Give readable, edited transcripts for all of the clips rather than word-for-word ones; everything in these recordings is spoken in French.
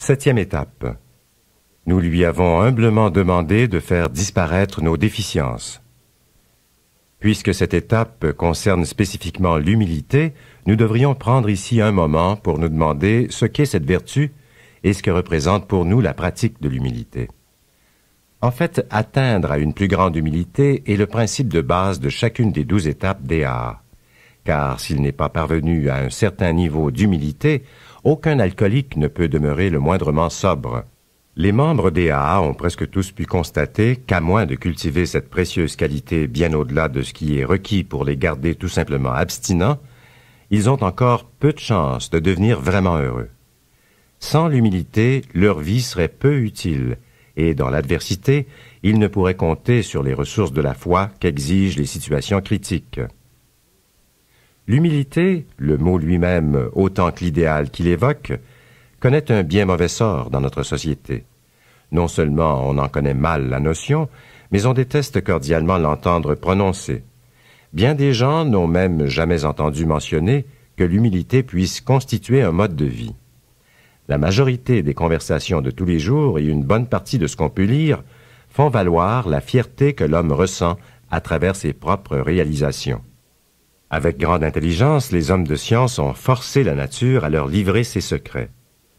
Septième étape. Nous lui avons humblement demandé de faire disparaître nos déficiences. Puisque cette étape concerne spécifiquement l'humilité, nous devrions prendre ici un moment pour nous demander ce qu'est cette vertu et ce que représente pour nous la pratique de l'humilité. En fait, atteindre à une plus grande humilité est le principe de base de chacune des 12 étapes d'EAA. Car s'il n'est pas parvenu à un certain niveau d'humilité, aucun alcoolique ne peut demeurer le moindrement sobre. Les membres d'EAA ont presque tous pu constater qu'à moins de cultiver cette précieuse qualité bien au-delà de ce qui est requis pour les garder tout simplement abstinents, ils ont encore peu de chances de devenir vraiment heureux. Sans l'humilité, leur vie serait peu utile, et dans l'adversité, ils ne pourraient compter sur les ressources de la foi qu'exigent les situations critiques. L'humilité, le mot lui-même autant que l'idéal qu'il évoque, connaît un bien mauvais sort dans notre société. Non seulement on en connaît mal la notion, mais on déteste cordialement l'entendre prononcer. Bien des gens n'ont même jamais entendu mentionner que l'humilité puisse constituer un mode de vie. La majorité des conversations de tous les jours et une bonne partie de ce qu'on peut lire font valoir la fierté que l'homme ressent à travers ses propres réalisations. Avec grande intelligence, les hommes de science ont forcé la nature à leur livrer ses secrets.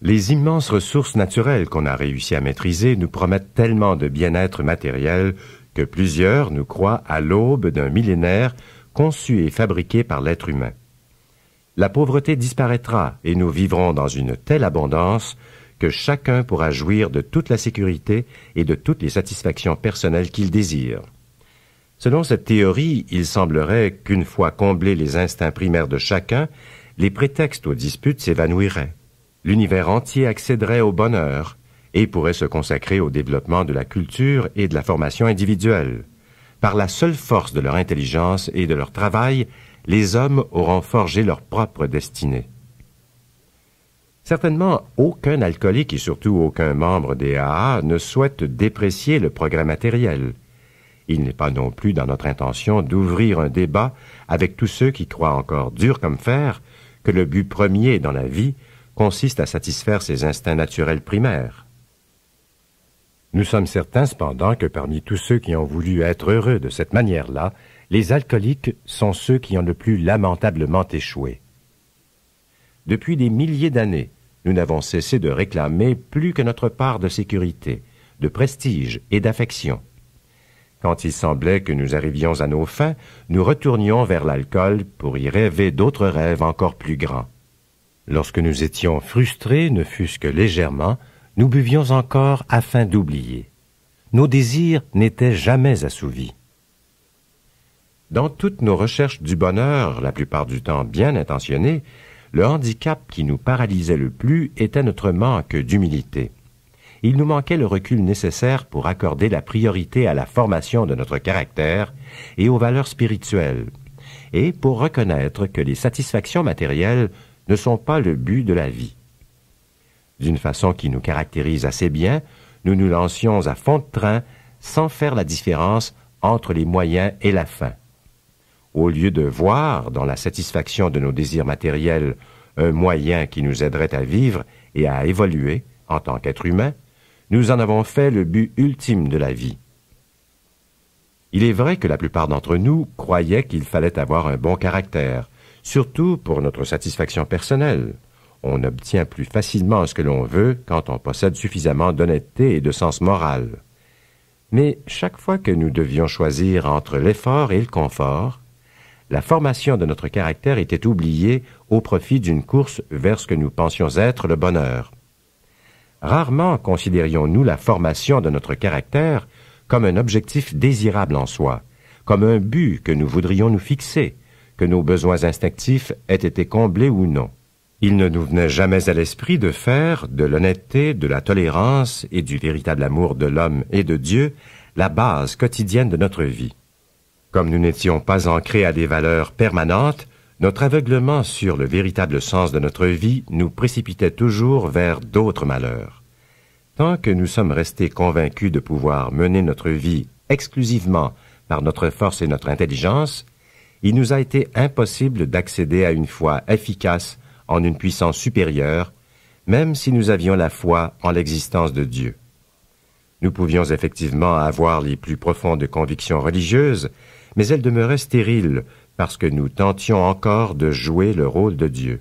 Les immenses ressources naturelles qu'on a réussi à maîtriser nous promettent tellement de bien-être matériel que plusieurs nous croient à l'aube d'un millénaire conçu et fabriqué par l'être humain. La pauvreté disparaîtra et nous vivrons dans une telle abondance que chacun pourra jouir de toute la sécurité et de toutes les satisfactions personnelles qu'il désire. Selon cette théorie, il semblerait qu'une fois comblés les instincts primaires de chacun, les prétextes aux disputes s'évanouiraient. L'univers entier accéderait au bonheur et pourrait se consacrer au développement de la culture et de la formation individuelle. Par la seule force de leur intelligence et de leur travail, les hommes auront forgé leur propre destinée. Certainement, aucun alcoolique et surtout aucun membre des AA ne souhaite déprécier le progrès matériel. Il n'est pas non plus dans notre intention d'ouvrir un débat avec tous ceux qui croient encore dur comme fer que le but premier dans la vie consiste à satisfaire ses instincts naturels primaires. Nous sommes certains cependant que parmi tous ceux qui ont voulu être heureux de cette manière-là, les alcooliques sont ceux qui ont le plus lamentablement échoué. Depuis des milliers d'années, nous n'avons cessé de réclamer plus que notre part de sécurité, de prestige et d'affection. Quand il semblait que nous arrivions à nos fins, nous retournions vers l'alcool pour y rêver d'autres rêves encore plus grands. Lorsque nous étions frustrés, ne fût-ce que légèrement, nous buvions encore afin d'oublier. Nos désirs n'étaient jamais assouvis. Dans toutes nos recherches du bonheur, la plupart du temps bien intentionnées, le handicap qui nous paralysait le plus était notre manque d'humilité. Il nous manquait le recul nécessaire pour accorder la priorité à la formation de notre caractère et aux valeurs spirituelles, et pour reconnaître que les satisfactions matérielles ne sont pas le but de la vie. D'une façon qui nous caractérise assez bien, nous nous lancions à fond de train sans faire la différence entre les moyens et la fin. Au lieu de voir dans la satisfaction de nos désirs matériels un moyen qui nous aiderait à vivre et à évoluer en tant qu'être humain, nous en avons fait le but ultime de la vie. Il est vrai que la plupart d'entre nous croyaient qu'il fallait avoir un bon caractère, surtout pour notre satisfaction personnelle. On obtient plus facilement ce que l'on veut quand on possède suffisamment d'honnêteté et de sens moral. Mais chaque fois que nous devions choisir entre l'effort et le confort, la formation de notre caractère était oubliée au profit d'une course vers ce que nous pensions être le bonheur. Rarement considérions-nous la formation de notre caractère comme un objectif désirable en soi, comme un but que nous voudrions nous fixer, que nos besoins instinctifs aient été comblés ou non. Il ne nous venait jamais à l'esprit de faire de l'honnêteté, de la tolérance et du véritable amour de l'homme et de Dieu la base quotidienne de notre vie. Comme nous n'étions pas ancrés à des valeurs permanentes, notre aveuglement sur le véritable sens de notre vie nous précipitait toujours vers d'autres malheurs. Tant que nous sommes restés convaincus de pouvoir mener notre vie exclusivement par notre force et notre intelligence, il nous a été impossible d'accéder à une foi efficace en une puissance supérieure, même si nous avions la foi en l'existence de Dieu. Nous pouvions effectivement avoir les plus profondes convictions religieuses, mais elles demeuraient stériles parce que nous tentions encore de jouer le rôle de Dieu.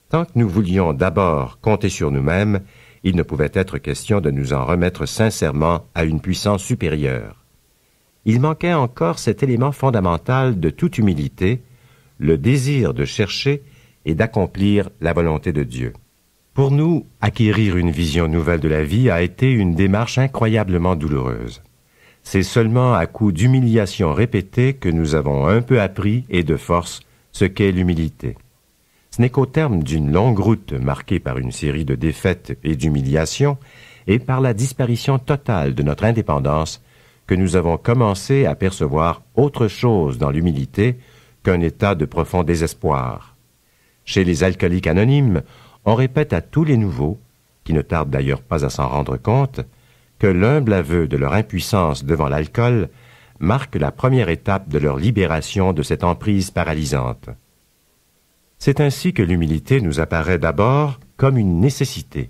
Tant que nous voulions d'abord compter sur nous-mêmes, il ne pouvait être question de nous en remettre sincèrement à une puissance supérieure. Il manquait encore cet élément fondamental de toute humilité, le désir de chercher et d'accomplir la volonté de Dieu. Pour nous, acquérir une vision nouvelle de la vie a été une démarche incroyablement douloureuse. C'est seulement à coup d'humiliation répétée que nous avons un peu appris et de force ce qu'est l'humilité. Ce n'est qu'au terme d'une longue route marquée par une série de défaites et d'humiliations et par la disparition totale de notre indépendance que nous avons commencé à percevoir autre chose dans l'humilité qu'un état de profond désespoir. Chez les alcooliques anonymes, on répète à tous les nouveaux, qui ne tardent d'ailleurs pas à s'en rendre compte, que l'humble aveu de leur impuissance devant l'alcool marque la première étape de leur libération de cette emprise paralysante. C'est ainsi que l'humilité nous apparaît d'abord comme une nécessité.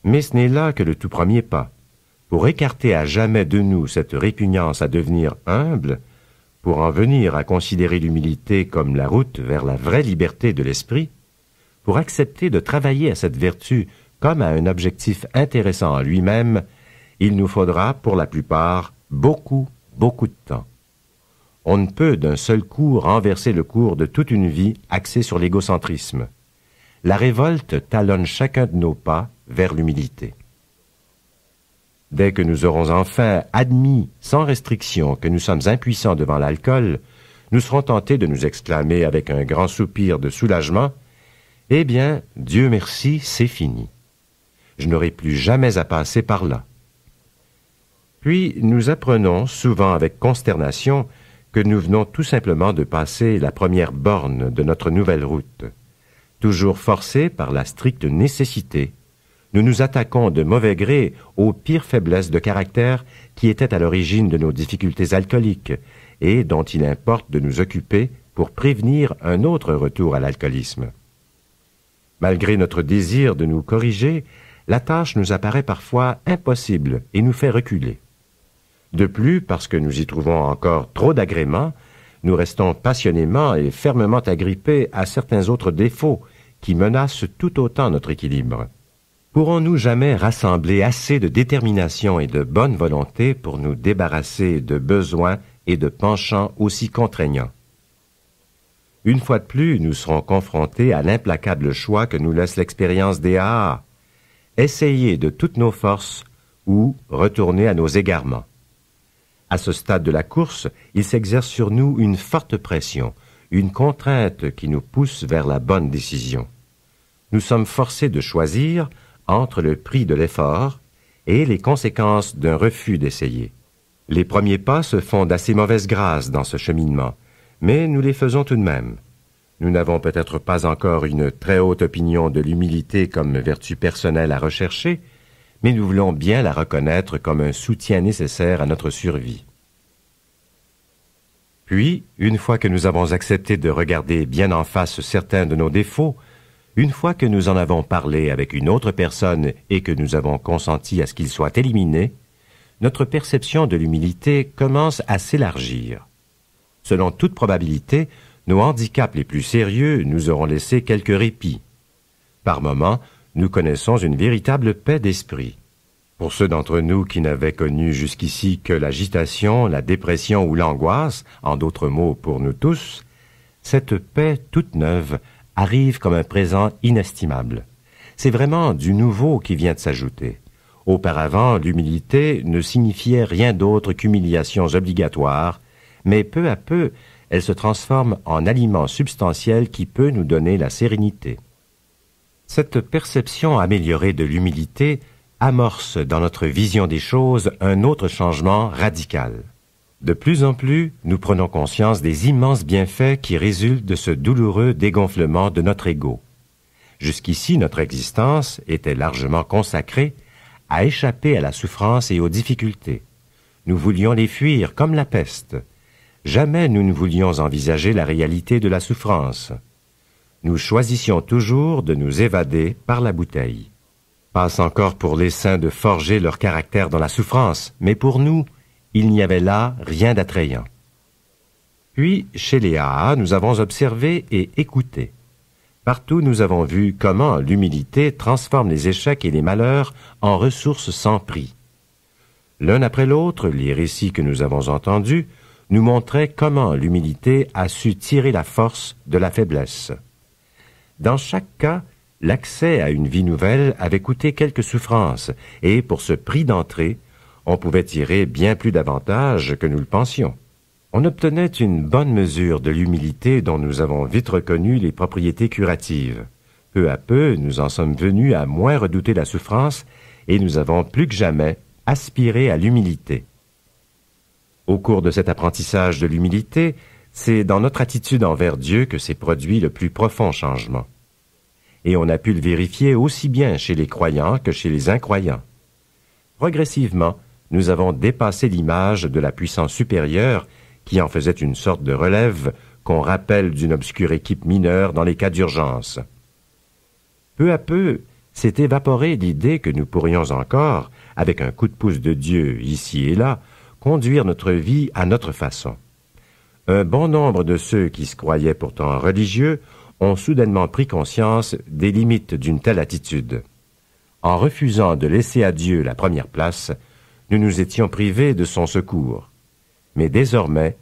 Mais ce n'est là que le tout premier pas. Pour écarter à jamais de nous cette répugnance à devenir humble, pour en venir à considérer l'humilité comme la route vers la vraie liberté de l'esprit, pour accepter de travailler à cette vertu comme à un objectif intéressant en lui-même, il nous faudra, pour la plupart, beaucoup de temps. On ne peut d'un seul coup renverser le cours de toute une vie axée sur l'égocentrisme. La révolte talonne chacun de nos pas vers l'humilité. Dès que nous aurons enfin admis sans restriction que nous sommes impuissants devant l'alcool, nous serons tentés de nous exclamer avec un grand soupir de soulagement « Eh bien, Dieu merci, c'est fini. Je n'aurai plus jamais à passer par là. » Puis nous apprenons, souvent avec consternation, que nous venons tout simplement de passer la première borne de notre nouvelle route. Toujours forcés par la stricte nécessité, nous nous attaquons de mauvais gré aux pires faiblesses de caractère qui étaient à l'origine de nos difficultés alcooliques et dont il importe de nous occuper pour prévenir un autre retour à l'alcoolisme. Malgré notre désir de nous corriger, la tâche nous apparaît parfois impossible et nous fait reculer. De plus, parce que nous y trouvons encore trop d'agréments, nous restons passionnément et fermement agrippés à certains autres défauts qui menacent tout autant notre équilibre. Pourrons-nous jamais rassembler assez de détermination et de bonne volonté pour nous débarrasser de besoins et de penchants aussi contraignants? Une fois de plus, nous serons confrontés à l'implacable choix que nous laisse l'expérience des AA. Essayer de toutes nos forces ou retourner à nos égarements. À ce stade de la course, il s'exerce sur nous une forte pression, une contrainte qui nous pousse vers la bonne décision. Nous sommes forcés de choisir entre le prix de l'effort et les conséquences d'un refus d'essayer. Les premiers pas se font d'assez mauvaise grâce dans ce cheminement, mais nous les faisons tout de même. Nous n'avons peut-être pas encore une très haute opinion de l'humilité comme vertu personnelle à rechercher, mais nous voulons bien la reconnaître comme un soutien nécessaire à notre survie. Puis, une fois que nous avons accepté de regarder bien en face certains de nos défauts, une fois que nous en avons parlé avec une autre personne et que nous avons consenti à ce qu'ils soient éliminés, notre perception de l'humilité commence à s'élargir. Selon toute probabilité, nos handicaps les plus sérieux nous auront laissé quelques répits. Par moments, nous connaissons une véritable paix d'esprit. Pour ceux d'entre nous qui n'avaient connu jusqu'ici que l'agitation, la dépression ou l'angoisse, en d'autres mots pour nous tous, cette paix toute neuve arrive comme un présent inestimable. C'est vraiment du nouveau qui vient de s'ajouter. Auparavant, l'humilité ne signifiait rien d'autre qu'humiliations obligatoires, mais peu à peu, elle se transforme en aliment substantiel qui peut nous donner la sérénité. Cette perception améliorée de l'humilité amorce dans notre vision des choses un autre changement radical. De plus en plus, nous prenons conscience des immenses bienfaits qui résultent de ce douloureux dégonflement de notre ego. Jusqu'ici, notre existence était largement consacrée à échapper à la souffrance et aux difficultés. Nous voulions les fuir comme la peste. Jamais nous ne voulions envisager la réalité de la souffrance. nous choisissions toujours de nous évader par la bouteille. Passe encore pour les saints de forger leur caractère dans la souffrance, mais pour nous, il n'y avait là rien d'attrayant. Puis, chez les AA, nous avons observé et écouté. Partout, nous avons vu comment l'humilité transforme les échecs et les malheurs en ressources sans prix. L'un après l'autre, les récits que nous avons entendus nous montraient comment l'humilité a su tirer la force de la faiblesse. Dans chaque cas, l'accès à une vie nouvelle avait coûté quelques souffrances, et pour ce prix d'entrée, on pouvait tirer bien plus d'avantages que nous le pensions. On obtenait une bonne mesure de l'humilité dont nous avons vite reconnu les propriétés curatives. Peu à peu, nous en sommes venus à moins redouter la souffrance, et nous avons plus que jamais aspiré à l'humilité. Au cours de cet apprentissage de l'humilité, c'est dans notre attitude envers Dieu que s'est produit le plus profond changement. Et on a pu le vérifier aussi bien chez les croyants que chez les incroyants. Progressivement, nous avons dépassé l'image de la puissance supérieure qui en faisait une sorte de relève qu'on rappelle d'une obscure équipe mineure dans les cas d'urgence. Peu à peu, s'est évaporée l'idée que nous pourrions encore, avec un coup de pouce de Dieu ici et là, conduire notre vie à notre façon. Un bon nombre de ceux qui se croyaient pourtant religieux ont soudainement pris conscience des limites d'une telle attitude. En refusant de laisser à Dieu la première place, nous nous étions privés de son secours. Mais désormais,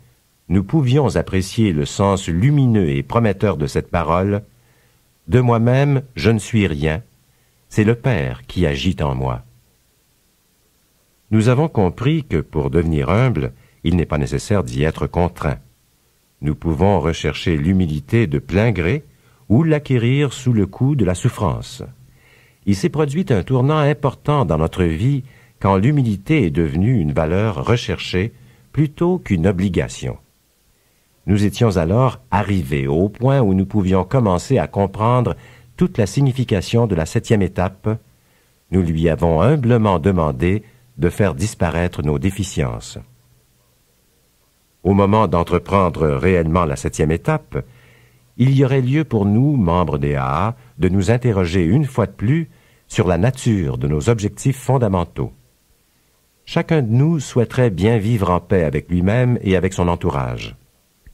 nous pouvions apprécier le sens lumineux et prometteur de cette parole. « De moi-même, je ne suis rien, c'est le Père qui agit en moi. » Nous avons compris que pour devenir humble, il n'est pas nécessaire d'y être contraint. Nous pouvons rechercher l'humilité de plein gré ou l'acquérir sous le coup de la souffrance. Il s'est produit un tournant important dans notre vie quand l'humilité est devenue une valeur recherchée plutôt qu'une obligation. Nous étions alors arrivés au point où nous pouvions commencer à comprendre toute la signification de la 7e étape. Nous lui avons humblement demandé de faire disparaître nos déficiences. Au moment d'entreprendre réellement la 7e étape, il y aurait lieu pour nous, membres des AA, de nous interroger une fois de plus sur la nature de nos objectifs fondamentaux. Chacun de nous souhaiterait bien vivre en paix avec lui-même et avec son entourage.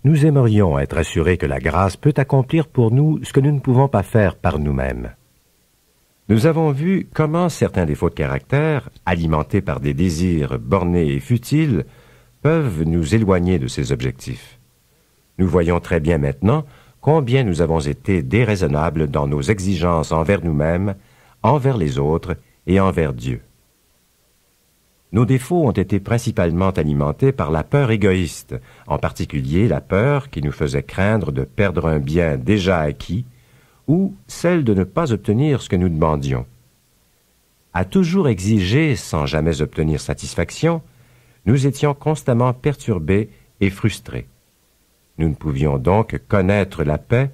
Nous aimerions être assurés que la grâce peut accomplir pour nous ce que nous ne pouvons pas faire par nous-mêmes. Nous avons vu comment certains défauts de caractère, alimentés par des désirs bornés et futiles, peuvent nous éloigner de ces objectifs. Nous voyons très bien maintenant combien nous avons été déraisonnables dans nos exigences envers nous-mêmes, envers les autres et envers Dieu. Nos défauts ont été principalement alimentés par la peur égoïste, en particulier la peur qui nous faisait craindre de perdre un bien déjà acquis, ou celle de ne pas obtenir ce que nous demandions. À toujours exiger sans jamais obtenir satisfaction, nous étions constamment perturbés et frustrés. Nous ne pouvions donc connaître la paix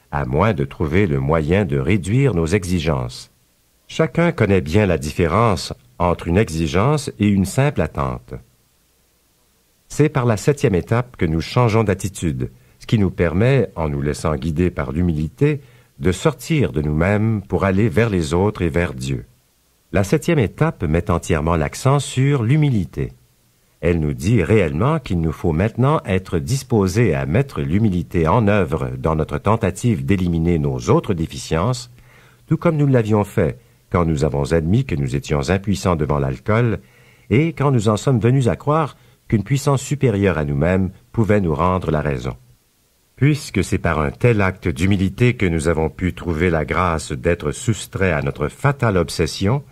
à moins de trouver le moyen de réduire nos exigences. Chacun connaît bien la différence entre une exigence et une simple attente. C'est par la 7e étape que nous changeons d'attitude, ce qui nous permet, en nous laissant guider par l'humilité, de sortir de nous-mêmes pour aller vers les autres et vers Dieu. La 7e étape met entièrement l'accent sur l'humilité. Elle nous dit réellement qu'il nous faut maintenant être disposés à mettre l'humilité en œuvre dans notre tentative d'éliminer nos autres déficiences, tout comme nous l'avions fait quand nous avons admis que nous étions impuissants devant l'alcool et quand nous en sommes venus à croire qu'une puissance supérieure à nous-mêmes pouvait nous rendre la raison. Puisque c'est par un tel acte d'humilité que nous avons pu trouver la grâce d'être soustraits à notre fatale obsession,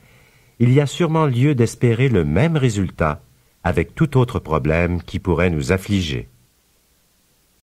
il y a sûrement lieu d'espérer le même résultat avec tout autre problème qui pourrait nous affliger.